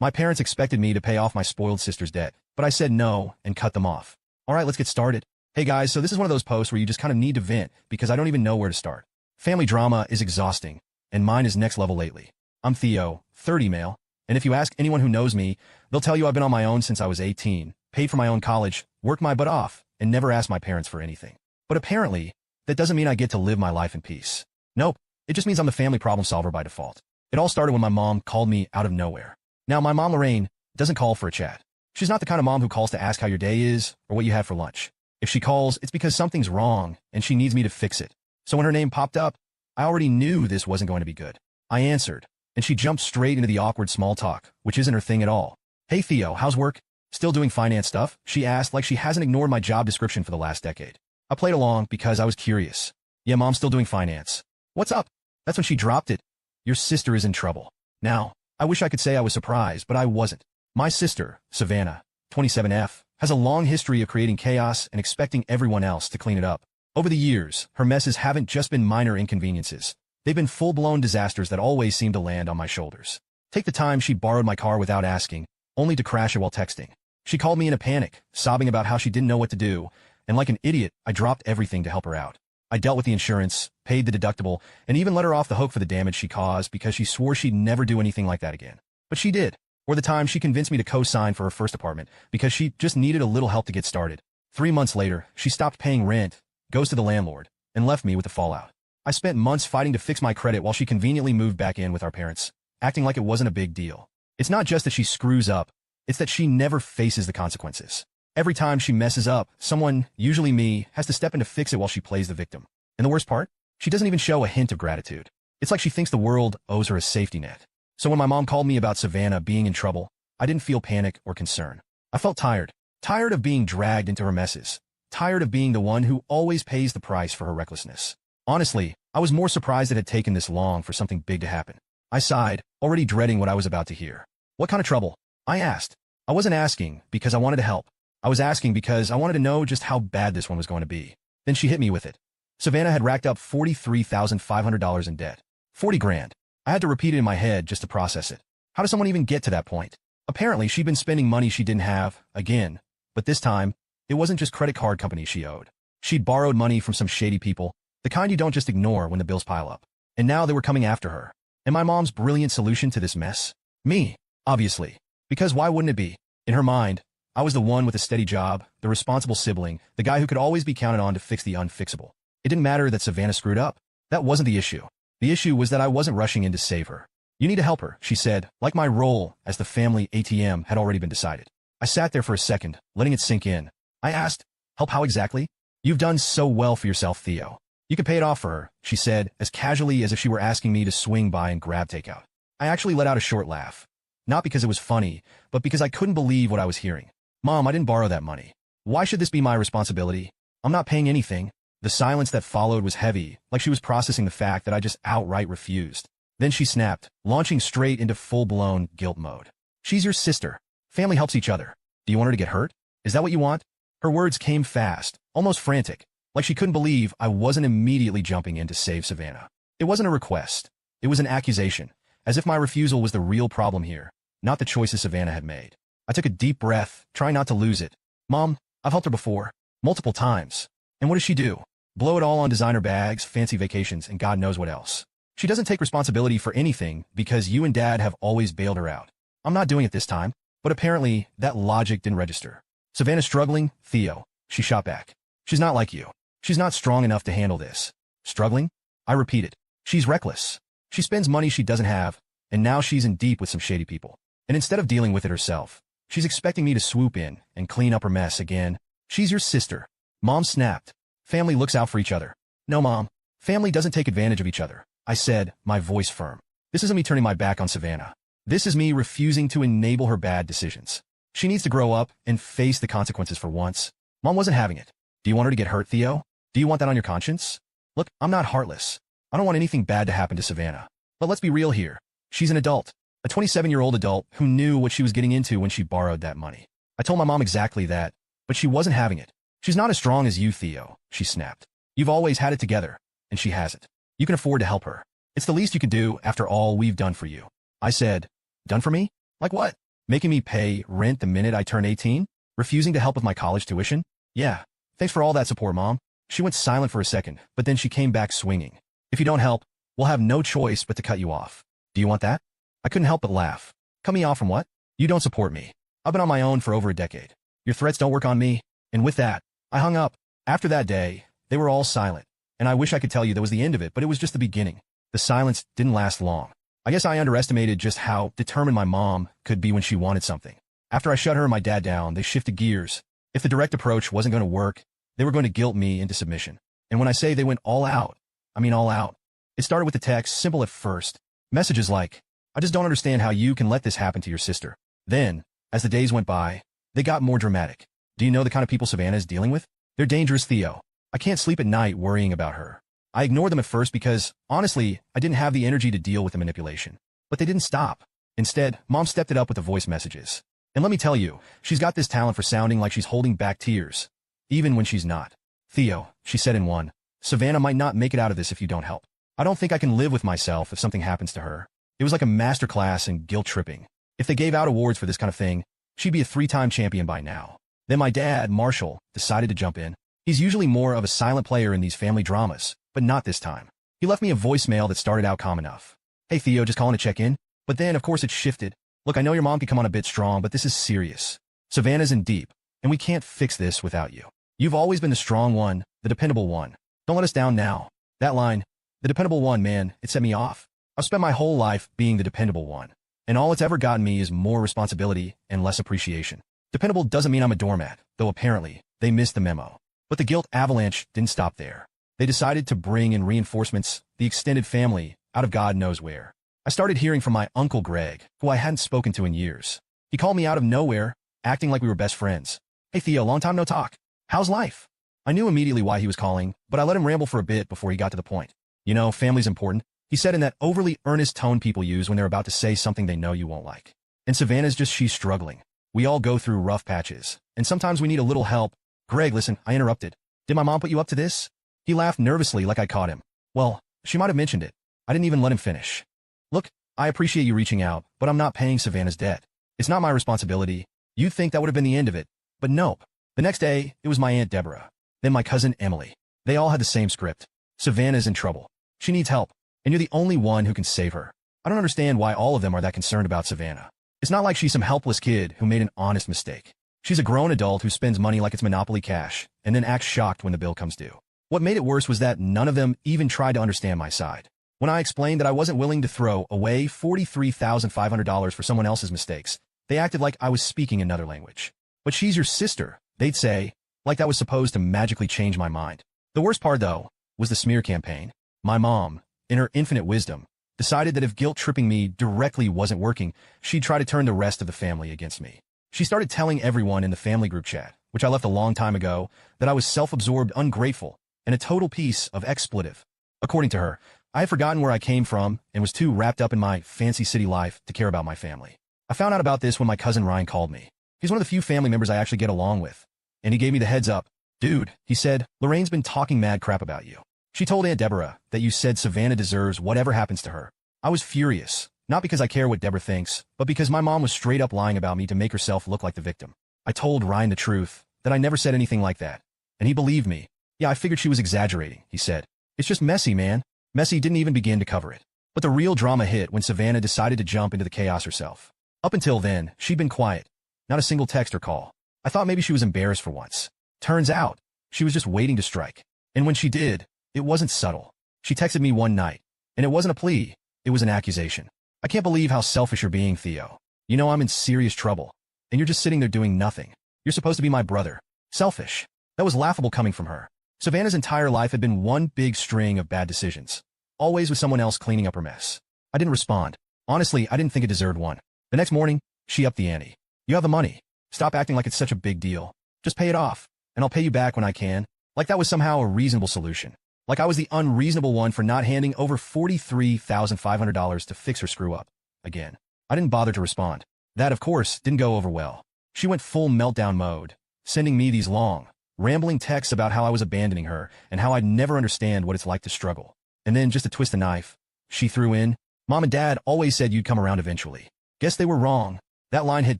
My parents expected me to pay off my spoiled sister's debt, but I said no and cut them off. All right, let's get started. Hey guys, so this is one of those posts where you just kind of need to vent because I don't even know where to start. Family drama is exhausting, and mine is next level lately. I'm Theo, 30 male, and if you ask anyone who knows me, they'll tell you I've been on my own since I was 18, paid for my own college, worked my butt off, and never asked my parents for anything. But apparently, that doesn't mean I get to live my life in peace. Nope, it just means I'm the family problem solver by default. It all started when my mom called me out of nowhere. Now, my mom, Lorraine, doesn't call for a chat. She's not the kind of mom who calls to ask how your day is or what you had for lunch. If she calls, it's because something's wrong and she needs me to fix it. So when her name popped up, I already knew this wasn't going to be good. I answered, and she jumped straight into the awkward small talk, which isn't her thing at all. Hey Theo, how's work? Still doing finance stuff? She asked like she hasn't ignored my job description for the last decade. I played along because I was curious. Yeah, Mom's still doing finance. What's up? That's when she dropped it. Your sister is in trouble. Now, I wish I could say I was surprised, but I wasn't. My sister, Savannah, 27F, has a long history of creating chaos and expecting everyone else to clean it up. Over the years, her messes haven't just been minor inconveniences. They've been full-blown disasters that always seem to land on my shoulders. Take the time she borrowed my car without asking, only to crash it while texting. She called me in a panic, sobbing about how she didn't know what to do, and like an idiot, I dropped everything to help her out. I dealt with the insurance, paid the deductible, and even let her off the hook for the damage she caused because she swore she'd never do anything like that again. But she did. Or the time she convinced me to co-sign for her first apartment because she just needed a little help to get started. 3 months later, she stopped paying rent, goes to the landlord, and left me with the fallout. I spent months fighting to fix my credit while she conveniently moved back in with our parents, acting like it wasn't a big deal. It's not just that she screws up, it's that she never faces the consequences. Every time she messes up, someone, usually me, has to step in to fix it while she plays the victim. And the worst part? She doesn't even show a hint of gratitude. It's like she thinks the world owes her a safety net. So when my mom called me about Savannah being in trouble, I didn't feel panic or concern. I felt tired. Tired of being dragged into her messes. Tired of being the one who always pays the price for her recklessness. Honestly, I was more surprised it had taken this long for something big to happen. I sighed, already dreading what I was about to hear. What kind of trouble? I asked. I wasn't asking because I wanted to help. I was asking because I wanted to know just how bad this one was going to be. Then she hit me with it. Savannah had racked up $43,500 in debt. 40 grand. I had to repeat it in my head just to process it. How does someone even get to that point? Apparently, she'd been spending money she didn't have, again. But this time, it wasn't just credit card companies she owed. She'd borrowed money from some shady people, the kind you don't just ignore when the bills pile up. And now they were coming after her. And my mom's brilliant solution to this mess? Me, obviously. Because why wouldn't it be? In her mind, I was the one with a steady job, the responsible sibling, the guy who could always be counted on to fix the unfixable. It didn't matter that Savannah screwed up. That wasn't the issue. The issue was that I wasn't rushing in to save her. You need to help her, she said, like my role as the family ATM had already been decided. I sat there for a second, letting it sink in. I asked, help how exactly? You've done so well for yourself, Theo. You can pay it off for her, she said, as casually as if she were asking me to swing by and grab takeout. I actually let out a short laugh. Not because it was funny, but because I couldn't believe what I was hearing. Mom, I didn't borrow that money. Why should this be my responsibility? I'm not paying anything. The silence that followed was heavy, like she was processing the fact that I just outright refused. Then she snapped, launching straight into full-blown guilt mode. She's your sister. Family helps each other. Do you want her to get hurt? Is that what you want? Her words came fast, almost frantic, like she couldn't believe I wasn't immediately jumping in to save Savannah. It wasn't a request. It was an accusation, as if my refusal was the real problem here, not the choices Savannah had made. I took a deep breath, trying not to lose it. Mom, I've helped her before. Multiple times. And what does she do? Blow it all on designer bags, fancy vacations, and God knows what else. She doesn't take responsibility for anything because you and Dad have always bailed her out. I'm not doing it this time, but apparently that logic didn't register. Savannah's struggling, Theo, she shot back. She's not like you. She's not strong enough to handle this. Struggling? I repeated. She's reckless. She spends money she doesn't have, and now she's in deep with some shady people. And instead of dealing with it herself, she's expecting me to swoop in and clean up her mess again. She's your sister. Mom snapped. Family looks out for each other. No, Mom. Family doesn't take advantage of each other. I said, my voice firm. This isn't me turning my back on Savannah. This is me refusing to enable her bad decisions. She needs to grow up and face the consequences for once. Mom wasn't having it. Do you want her to get hurt, Theo? Do you want that on your conscience? Look, I'm not heartless. I don't want anything bad to happen to Savannah. But let's be real here. She's an adult. A 27-year-old adult who knew what she was getting into when she borrowed that money. I told my mom exactly that, but she wasn't having it. She's not as strong as you, Theo, she snapped. You've always had it together, and she hasn't. You can afford to help her. It's the least you can do after all we've done for you. I said, done for me? Like what? Making me pay rent the minute I turn 18? Refusing to help with my college tuition? Yeah. Thanks for all that support, Mom. She went silent for a second, but then she came back swinging. If you don't help, we'll have no choice but to cut you off. Do you want that? I couldn't help but laugh. Cut me off from what? You don't support me. I've been on my own for over a decade. Your threats don't work on me. And with that, I hung up. After that day, they were all silent. And I wish I could tell you that was the end of it, but it was just the beginning. The silence didn't last long. I guess I underestimated just how determined my mom could be when she wanted something. After I shut her and my dad down, they shifted gears. If the direct approach wasn't going to work, they were going to guilt me into submission. And when I say they went all out, I mean all out. It started with the text, simple at first. Messages like, I just don't understand how you can let this happen to your sister. Then, as the days went by, they got more dramatic. Do you know the kind of people Savannah is dealing with? They're dangerous, Theo. I can't sleep at night worrying about her. I ignored them at first because, honestly, I didn't have the energy to deal with the manipulation. But they didn't stop. Instead, Mom stepped it up with the voice messages. And let me tell you, she's got this talent for sounding like she's holding back tears, even when she's not. Theo, she said in one, Savannah might not make it out of this if you don't help. I don't think I can live with myself if something happens to her. It was like a masterclass in guilt tripping. If they gave out awards for this kind of thing, she'd be a 3-time champion by now. Then my dad, Marshall, decided to jump in. He's usually more of a silent player in these family dramas, but not this time. He left me a voicemail that started out calm enough. Hey Theo, just calling to check in. But then, of course, it shifted. Look, I know your mom can come on a bit strong, but this is serious. Savannah's in deep, and we can't fix this without you. You've always been the strong one, the dependable one. Don't let us down now. That line, the dependable one, man, it set me off. I've spent my whole life being the dependable one, and all it's ever gotten me is more responsibility and less appreciation. Dependable doesn't mean I'm a doormat, though apparently they missed the memo. But the guilt avalanche didn't stop there. They decided to bring in reinforcements, the extended family, out of God knows where. I started hearing from my Uncle Greg, who I hadn't spoken to in years. He called me out of nowhere, acting like we were best friends. Hey Theo, long time no talk. How's life? I knew immediately why he was calling, but I let him ramble for a bit before he got to the point. You know, family's important, he said in that overly earnest tone people use when they're about to say something they know you won't like. And Savannah's just she's struggling. We all go through rough patches, and sometimes we need a little help. Greg, listen, I interrupted. Did my mom put you up to this? He laughed nervously like I caught him. Well, she might have mentioned it. I didn't even let him finish. Look, I appreciate you reaching out, but I'm not paying Savannah's debt. It's not my responsibility. You'd think that would have been the end of it. But nope. The next day, it was my Aunt Deborah. Then my cousin Emily. They all had the same script. Savannah's in trouble. She needs help, and you're the only one who can save her. I don't understand why all of them are that concerned about Savannah. It's not like she's some helpless kid who made an honest mistake. She's a grown adult who spends money like it's Monopoly cash, and then acts shocked when the bill comes due. What made it worse was that none of them even tried to understand my side. When I explained that I wasn't willing to throw away $43,500 for someone else's mistakes, they acted like I was speaking another language. But she's your sister, they'd say, like that was supposed to magically change my mind. The worst part, though, was the smear campaign. My mom, in her infinite wisdom, decided that if guilt-tripping me directly wasn't working, she'd try to turn the rest of the family against me. She started telling everyone in the family group chat, which I left a long time ago, that I was self-absorbed, ungrateful, and a total piece of expletive. According to her, I had forgotten where I came from and was too wrapped up in my fancy city life to care about my family. I found out about this when my cousin Ryan called me. He's one of the few family members I actually get along with. And he gave me the heads up. Dude, he said, Lorraine's been talking mad crap about you. She told Aunt Deborah that you said Savannah deserves whatever happens to her. I was furious, not because I care what Deborah thinks, but because my mom was straight up lying about me to make herself look like the victim. I told Ryan the truth, that I never said anything like that. And he believed me. Yeah, I figured she was exaggerating, he said. It's just messy, man. Messy didn't even begin to cover it. But the real drama hit when Savannah decided to jump into the chaos herself. Up until then, she'd been quiet. Not a single text or call. I thought maybe she was embarrassed for once. Turns out, she was just waiting to strike. And when she did, it wasn't subtle. She texted me one night, and it wasn't a plea, it was an accusation. I can't believe how selfish you're being, Theo. You know I'm in serious trouble, and you're just sitting there doing nothing. You're supposed to be my brother. Selfish. That was laughable coming from her. Savannah's entire life had been one big string of bad decisions, always with someone else cleaning up her mess. I didn't respond. Honestly, I didn't think it deserved one. The next morning, she upped the ante. You have the money. Stop acting like it's such a big deal. Just pay it off, and I'll pay you back when I can. Like that was somehow a reasonable solution. Like I was the unreasonable one for not handing over $43,500 to fix her screw-up. Again, I didn't bother to respond. That, of course, didn't go over well. She went full meltdown mode, sending me these long, rambling texts about how I was abandoning her and how I'd never understand what it's like to struggle. And then, just to twist the knife, she threw in, Mom and Dad always said you'd come around eventually. Guess they were wrong. That line hit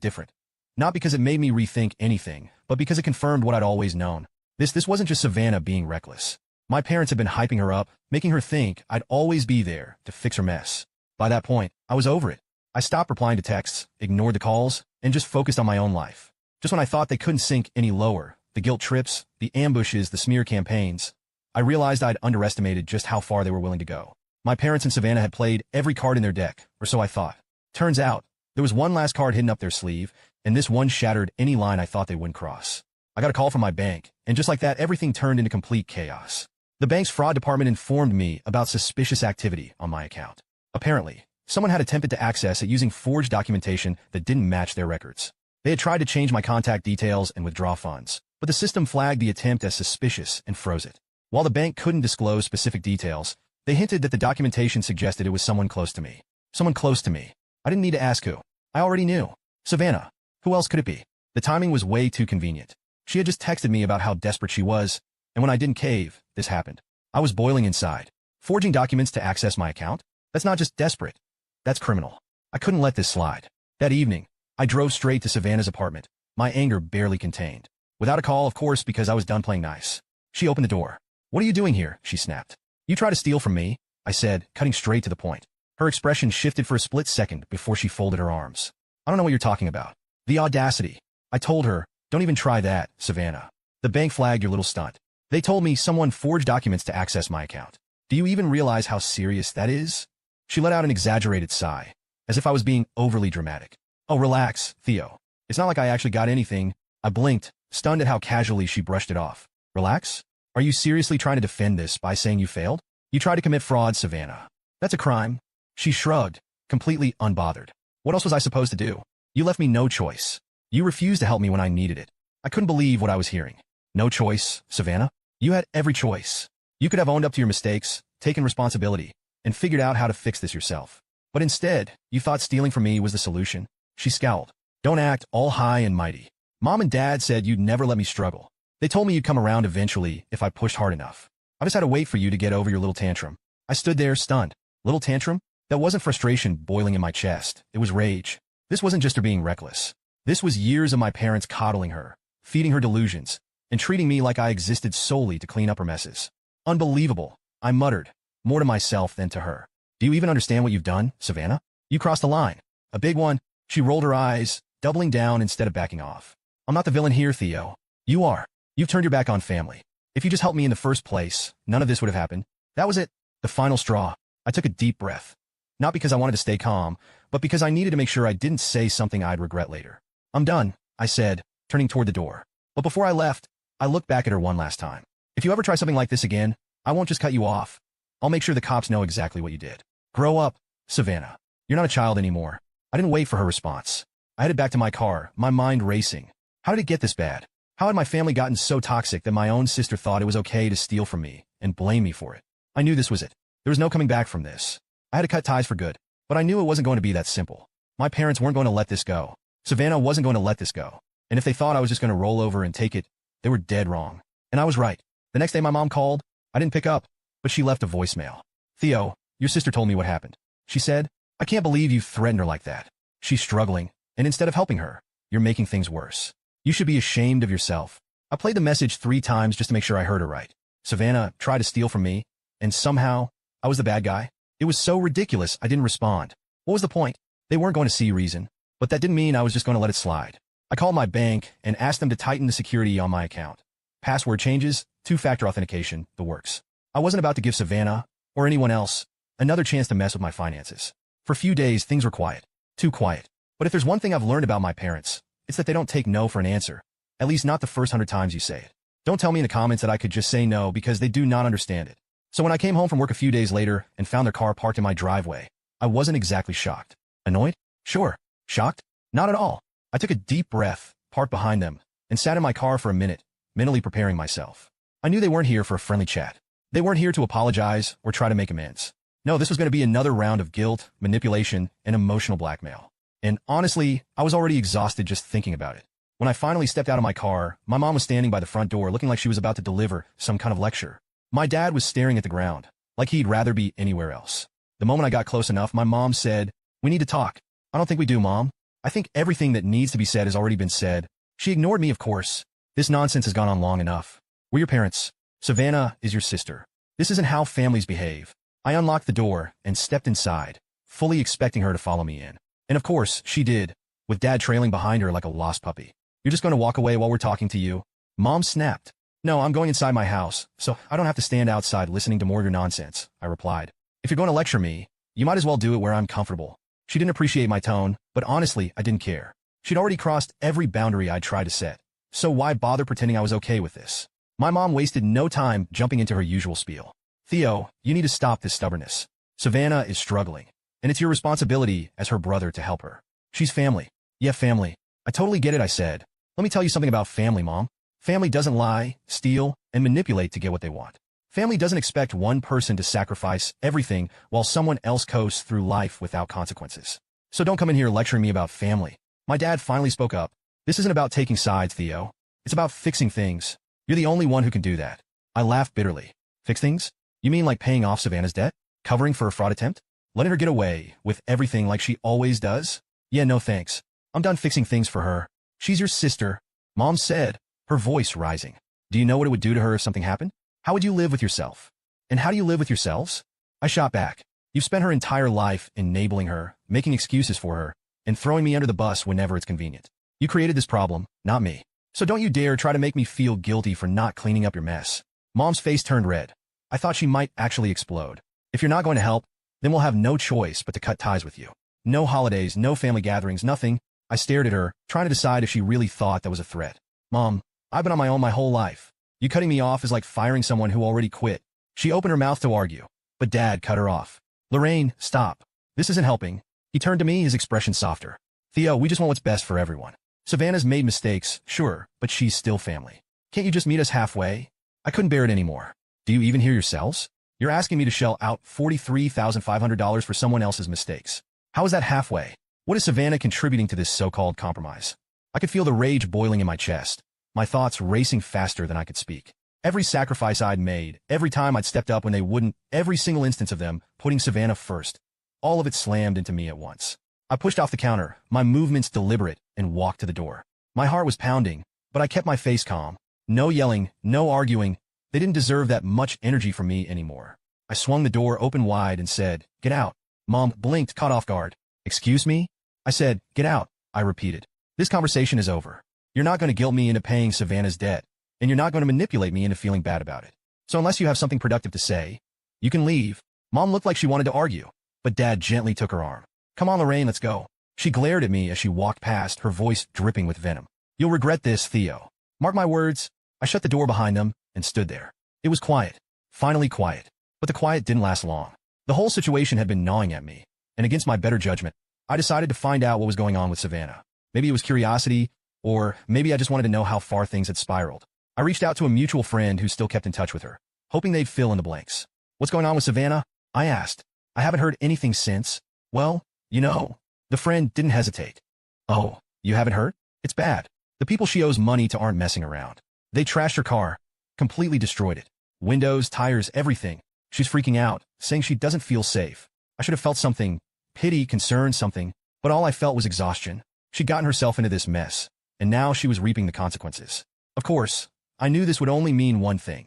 different. Not because it made me rethink anything, but because it confirmed what I'd always known. This wasn't just Savannah being reckless. My parents had been hyping her up, making her think I'd always be there to fix her mess. By that point, I was over it. I stopped replying to texts, ignored the calls, and just focused on my own life. Just when I thought they couldn't sink any lower, the guilt trips, the ambushes, the smear campaigns, I realized I'd underestimated just how far they were willing to go. My parents and Savannah had played every card in their deck, or so I thought. Turns out, there was one last card hidden up their sleeve, and this one shattered any line I thought they wouldn't cross. I got a call from my bank, and just like that, everything turned into complete chaos. The bank's fraud department informed me about suspicious activity on my account. Apparently, someone had attempted to access it using forged documentation that didn't match their records. They had tried to change my contact details and withdraw funds, but the system flagged the attempt as suspicious and froze it. While the bank couldn't disclose specific details, they hinted that the documentation suggested it was someone close to me. Someone close to me. I didn't need to ask who. I already knew. Savannah. Who else could it be? The timing was way too convenient. She had just texted me about how desperate she was, and when I didn't cave, this happened. I was boiling inside. Forging documents to access my account? That's not just desperate. That's criminal. I couldn't let this slide. That evening, I drove straight to Savannah's apartment, my anger barely contained. Without a call, of course, because I was done playing nice. She opened the door. "What are you doing here?" she snapped. "You try to steal from me?" I said, cutting straight to the point. Her expression shifted for a split second before she folded her arms. "I don't know what you're talking about." The audacity. I told her, "Don't even try that, Savannah. The bank flagged your little stunt. They told me someone forged documents to access my account. Do you even realize how serious that is?" She let out an exaggerated sigh, as if I was being overly dramatic. "Oh, relax, Theo. It's not like I actually got anything." I blinked, stunned at how casually she brushed it off. "Relax? Are you seriously trying to defend this by saying you failed? You tried to commit fraud, Savannah. That's a crime." She shrugged, completely unbothered. "What else was I supposed to do? You left me no choice. You refused to help me when I needed it." I couldn't believe what I was hearing. "No choice, Savannah? You had every choice. You could have owned up to your mistakes, taken responsibility, and figured out how to fix this yourself. But instead, you thought stealing from me was the solution." She scowled. "Don't act all high and mighty. Mom and Dad said you'd never let me struggle. They told me you'd come around eventually if I pushed hard enough. I just had to wait for you to get over your little tantrum." I stood there stunned. Little tantrum? That wasn't frustration boiling in my chest. It was rage. This wasn't just her being reckless. This was years of my parents coddling her, feeding her delusions, and treating me like I existed solely to clean up her messes. "Unbelievable," I muttered, more to myself than to her. "Do you even understand what you've done, Savannah? You crossed the line. A big one." She rolled her eyes, doubling down instead of backing off. "I'm not the villain here, Theo. You are. You've turned your back on family. If you just helped me in the first place, none of this would have happened." That was it. The final straw. I took a deep breath. Not because I wanted to stay calm, but because I needed to make sure I didn't say something I'd regret later. "I'm done," I said, turning toward the door. But before I left, I looked back at her one last time. "If you ever try something like this again, I won't just cut you off. I'll make sure the cops know exactly what you did. Grow up, Savannah. You're not a child anymore." I didn't wait for her response. I headed back to my car, my mind racing. How did it get this bad? How had my family gotten so toxic that my own sister thought it was okay to steal from me and blame me for it? I knew this was it. There was no coming back from this. I had to cut ties for good, but I knew it wasn't going to be that simple. My parents weren't going to let this go. Savannah wasn't going to let this go. And if they thought I was just going to roll over and take it, they were dead wrong. And I was right. The next day my mom called. I didn't pick up, but she left a voicemail. "Theo, your sister told me what happened," she said. "I can't believe you threatened her like that. She's struggling, and instead of helping her, you're making things worse. You should be ashamed of yourself." I played the message 3 times just to make sure I heard her right. Savannah tried to steal from me, and somehow, I was the bad guy. It was so ridiculous I didn't respond. What was the point? They weren't going to see reason, but that didn't mean I was just going to let it slide. I called my bank and asked them to tighten the security on my account. Password changes, 2-factor authentication, the works. I wasn't about to give Savannah, or anyone else, another chance to mess with my finances. For a few days, things were quiet. Too quiet. But if there's one thing I've learned about my parents, it's that they don't take no for an answer. At least not the first 100 times you say it. Don't tell me in the comments that I could just say no because they do not understand it. So when I came home from work a few days later and found their car parked in my driveway, I wasn't exactly shocked. Annoyed? Sure. Shocked? Not at all. I took a deep breath, parked behind them, and sat in my car for a minute, mentally preparing myself. I knew they weren't here for a friendly chat. They weren't here to apologize or try to make amends. No, this was going to be another round of guilt, manipulation, and emotional blackmail. And honestly, I was already exhausted just thinking about it. When I finally stepped out of my car, my mom was standing by the front door looking like she was about to deliver some kind of lecture. My dad was staring at the ground, like he'd rather be anywhere else. The moment I got close enough, my mom said, "We need to talk." "I don't think we do, Mom." I think everything that needs to be said has already been said. She ignored me, of course. This nonsense has gone on long enough. We're your parents. Savannah is your sister. This isn't how families behave. I unlocked the door and stepped inside, fully expecting her to follow me in. And of course, she did, with Dad trailing behind her like a lost puppy. You're just going to walk away while we're talking to you? Mom snapped. No, I'm going inside my house, so I don't have to stand outside listening to more of your nonsense, I replied. If you're going to lecture me, you might as well do it where I'm comfortable. She didn't appreciate my tone, but honestly, I didn't care. She'd already crossed every boundary I'd tried to set, so why bother pretending I was okay with this? My mom wasted no time jumping into her usual spiel. Theo, you need to stop this stubbornness. Savannah is struggling, and it's your responsibility as her brother to help her. She's family. Yeah, family. I totally get it, I said. Let me tell you something about family, Mom. Family doesn't lie, steal, and manipulate to get what they want. Family doesn't expect one person to sacrifice everything while someone else coasts through life without consequences. So don't come in here lecturing me about family. My dad finally spoke up. This isn't about taking sides, Theo. It's about fixing things. You're the only one who can do that. I laughed bitterly. Fix things? You mean like paying off Savannah's debt? Covering for a fraud attempt? Letting her get away with everything like she always does? Yeah, no thanks. I'm done fixing things for her. She's your sister, Mom said, her voice rising. Do you know what it would do to her if something happened? How would you live with yourself? And how do you live with yourselves? I shot back. You've spent her entire life enabling her, making excuses for her, and throwing me under the bus whenever it's convenient. You created this problem, not me. So don't you dare try to make me feel guilty for not cleaning up your mess. Mom's face turned red. I thought she might actually explode. If you're not going to help, then we'll have no choice but to cut ties with you. No holidays, no family gatherings, nothing. I stared at her, trying to decide if she really thought that was a threat. Mom, I've been on my own my whole life. You cutting me off is like firing someone who already quit. She opened her mouth to argue, but Dad cut her off. Lorraine, stop. This isn't helping. He turned to me, his expression softer. Theo, we just want what's best for everyone. Savannah's made mistakes, sure, but she's still family. Can't you just meet us halfway? I couldn't bear it anymore. Do you even hear yourselves? You're asking me to shell out $43,500 for someone else's mistakes. How is that halfway? What is Savannah contributing to this so-called compromise? I could feel the rage boiling in my chest, my thoughts racing faster than I could speak. Every sacrifice I'd made, every time I'd stepped up when they wouldn't, every single instance of them putting Savannah first, all of it slammed into me at once. I pushed off the counter, my movements deliberate, and walked to the door. My heart was pounding, but I kept my face calm. No yelling, no arguing. They didn't deserve that much energy from me anymore. I swung the door open wide and said, "Get out." Mom blinked, caught off guard. "Excuse me?" I said, "Get out," I repeated. "This conversation is over. You're not going to guilt me into paying Savannah's debt, and you're not going to manipulate me into feeling bad about it. So unless you have something productive to say, you can leave." Mom looked like she wanted to argue, but Dad gently took her arm. "Come on, Lorraine, let's go." She glared at me as she walked past, her voice dripping with venom. "You'll regret this, Theo. Mark my words." I shut the door behind them and stood there. It was quiet, finally quiet, but the quiet didn't last long. The whole situation had been gnawing at me, and against my better judgment, I decided to find out what was going on with Savannah. Maybe it was curiosity, or maybe I just wanted to know how far things had spiraled. I reached out to a mutual friend who still kept in touch with her, hoping they'd fill in the blanks. "What's going on with Savannah?" I asked. "I haven't heard anything since." "Well, you know." The friend didn't hesitate. "Oh, you haven't heard? It's bad. The people she owes money to aren't messing around. They trashed her car, completely destroyed it. Windows, tires, everything. She's freaking out, saying she doesn't feel safe. I should have felt something, pity, concern, something, but all I felt was exhaustion. She'd gotten herself into this mess, and now she was reaping the consequences. Of course, I knew this would only mean one thing: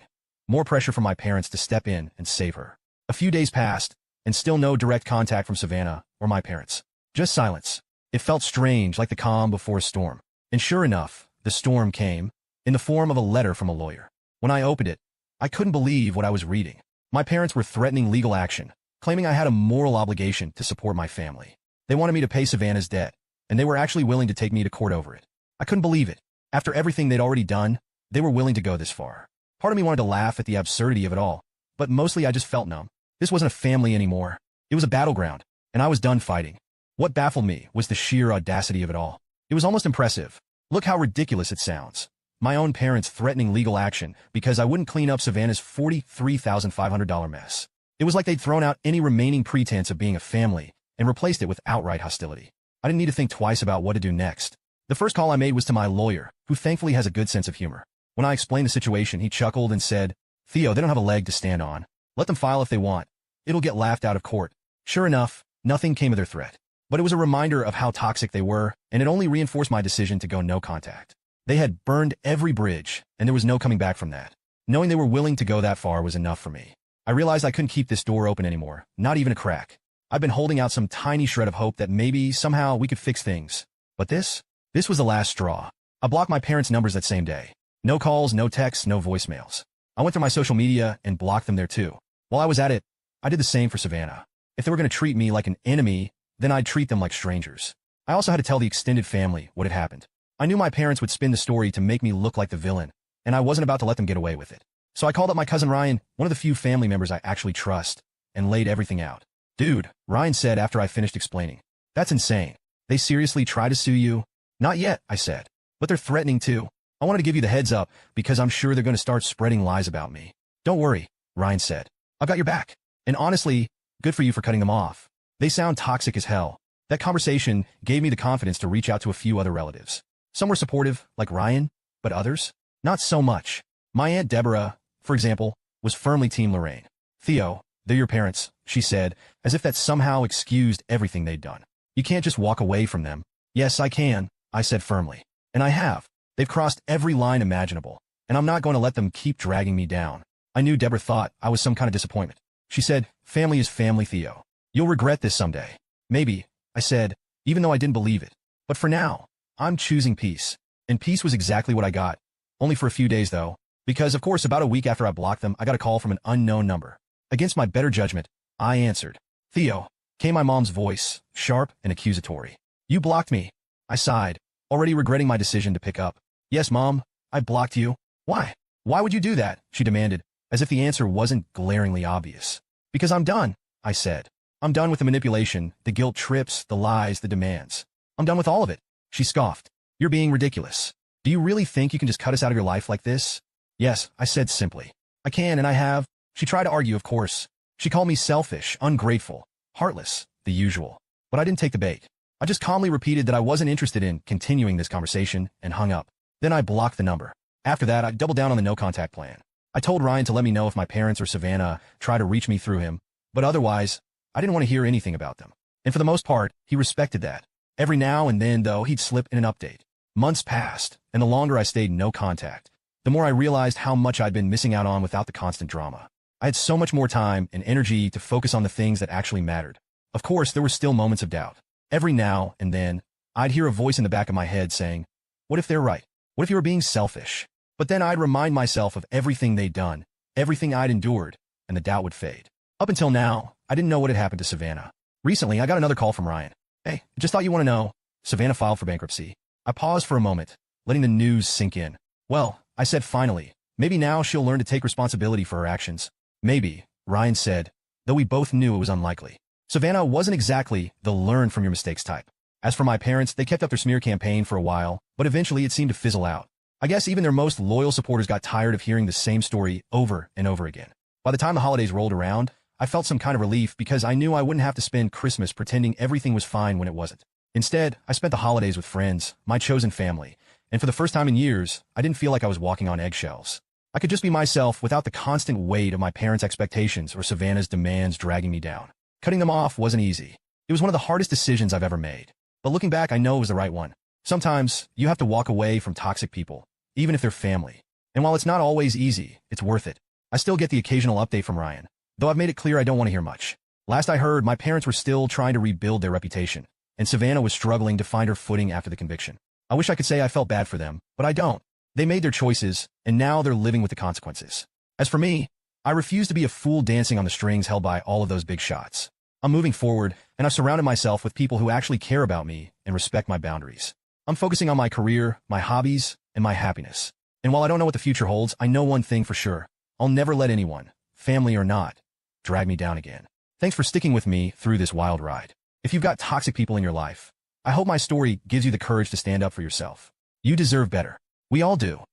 more pressure from my parents to step in and save her. A few days passed, and still no direct contact from Savannah or my parents. Just silence. It felt strange, like the calm before a storm. And sure enough, the storm came, in the form of a letter from a lawyer. When I opened it, I couldn't believe what I was reading. My parents were threatening legal action, claiming I had a moral obligation to support my family. They wanted me to pay Savannah's debt, and they were actually willing to take me to court over it. I couldn't believe it. After everything they'd already done, they were willing to go this far. Part of me wanted to laugh at the absurdity of it all, but mostly I just felt numb. This wasn't a family anymore. It was a battleground, and I was done fighting. What baffled me was the sheer audacity of it all. It was almost impressive. Look how ridiculous it sounds. My own parents threatening legal action because I wouldn't clean up Savannah's $43,500 mess. It was like they'd thrown out any remaining pretense of being a family and replaced it with outright hostility. I didn't need to think twice about what to do next. The first call I made was to my lawyer, who thankfully has a good sense of humor. When I explained the situation, he chuckled and said, "Theo, they don't have a leg to stand on. Let them file if they want. It'll get laughed out of court." Sure enough, nothing came of their threat. But it was a reminder of how toxic they were, and it only reinforced my decision to go no contact. They had burned every bridge, and there was no coming back from that. Knowing they were willing to go that far was enough for me. I realized I couldn't keep this door open anymore, not even a crack. I've been holding out some tiny shred of hope that maybe, somehow, we could fix things. But this was the last straw. I blocked my parents' numbers that same day. No calls, no texts, no voicemails. I went through my social media and blocked them there too. While I was at it, I did the same for Savannah. If they were going to treat me like an enemy, then I'd treat them like strangers. I also had to tell the extended family what had happened. I knew my parents would spin the story to make me look like the villain, and I wasn't about to let them get away with it. So I called up my cousin Ryan, one of the few family members I actually trust, and laid everything out. "Dude," Ryan said after I finished explaining. "That's insane. They seriously try to sue you?" "Not yet," I said. "But they're threatening to. I wanted to give you the heads up because I'm sure they're going to start spreading lies about me." "Don't worry," Ryan said. "I've got your back. And honestly, good for you for cutting them off. They sound toxic as hell." That conversation gave me the confidence to reach out to a few other relatives. Some were supportive, like Ryan, but others, not so much. My Aunt Deborah, for example, was firmly Team Lorraine. "Theo, they're your parents," she said, as if that somehow excused everything they'd done. "You can't just walk away from them." "Yes, I can," I said firmly. "And I have. They've crossed every line imaginable, and I'm not going to let them keep dragging me down." I knew Deborah thought I was some kind of disappointment. She said, "Family is family, Theo. You'll regret this someday." "Maybe," I said, even though I didn't believe it. "But for now, I'm choosing peace." And peace was exactly what I got. Only for a few days, though. Because, of course, about a week after I blocked them, I got a call from an unknown number. Against my better judgment, I answered. "Theo," came my mom's voice, sharp and accusatory. "You blocked me." I sighed, already regretting my decision to pick up. "Yes, Mom, I blocked you." "Why? Why would you do that?" she demanded, as if the answer wasn't glaringly obvious. "Because I'm done," I said. "I'm done with the manipulation, the guilt trips, the lies, the demands. I'm done with all of it." She scoffed. "You're being ridiculous. Do you really think you can just cut us out of your life like this?" "Yes," I said simply. "I can and I have." She tried to argue, of course. She called me selfish, ungrateful, heartless, the usual. But I didn't take the bait. I just calmly repeated that I wasn't interested in continuing this conversation and hung up. Then I blocked the number. After that, I doubled down on the no-contact plan. I told Ryan to let me know if my parents or Savannah tried to reach me through him, but otherwise, I didn't want to hear anything about them. And for the most part, he respected that. Every now and then, though, he'd slip in an update. Months passed, and the longer I stayed no contact, the more I realized how much I'd been missing out on without the constant drama. I had so much more time and energy to focus on the things that actually mattered. Of course, there were still moments of doubt. Every now and then, I'd hear a voice in the back of my head saying, "What if they're right? What if you were being selfish?" But then I'd remind myself of everything they'd done, everything I'd endured, and the doubt would fade. Up until now, I didn't know what had happened to Savannah. Recently, I got another call from Ryan. "Hey, just thought you want to know. Savannah filed for bankruptcy." I paused for a moment, letting the news sink in. "Well," I said finally, "maybe now she'll learn to take responsibility for her actions." "Maybe," Ryan said, though we both knew it was unlikely. Savannah wasn't exactly the learn from your mistakes type. As for my parents, they kept up their smear campaign for a while, but eventually it seemed to fizzle out. I guess even their most loyal supporters got tired of hearing the same story over and over again. By the time the holidays rolled around, I felt some kind of relief because I knew I wouldn't have to spend Christmas pretending everything was fine when it wasn't. Instead, I spent the holidays with friends, my chosen family, and for the first time in years, I didn't feel like I was walking on eggshells. I could just be myself without the constant weight of my parents' expectations or Savannah's demands dragging me down. Cutting them off wasn't easy. It was one of the hardest decisions I've ever made. But looking back, I know it was the right one. Sometimes, you have to walk away from toxic people, even if they're family. And while it's not always easy, it's worth it. I still get the occasional update from Ryan, though I've made it clear I don't want to hear much. Last I heard, my parents were still trying to rebuild their reputation, and Savannah was struggling to find her footing after the conviction. I wish I could say I felt bad for them, but I don't. They made their choices, and now they're living with the consequences. As for me, I refuse to be a fool dancing on the strings held by all of those big shots. I'm moving forward, and I've surrounded myself with people who actually care about me and respect my boundaries. I'm focusing on my career, my hobbies, and my happiness. And while I don't know what the future holds, I know one thing for sure. I'll never let anyone, family or not, drag me down again. Thanks for sticking with me through this wild ride. If you've got toxic people in your life, I hope my story gives you the courage to stand up for yourself. You deserve better. We all do.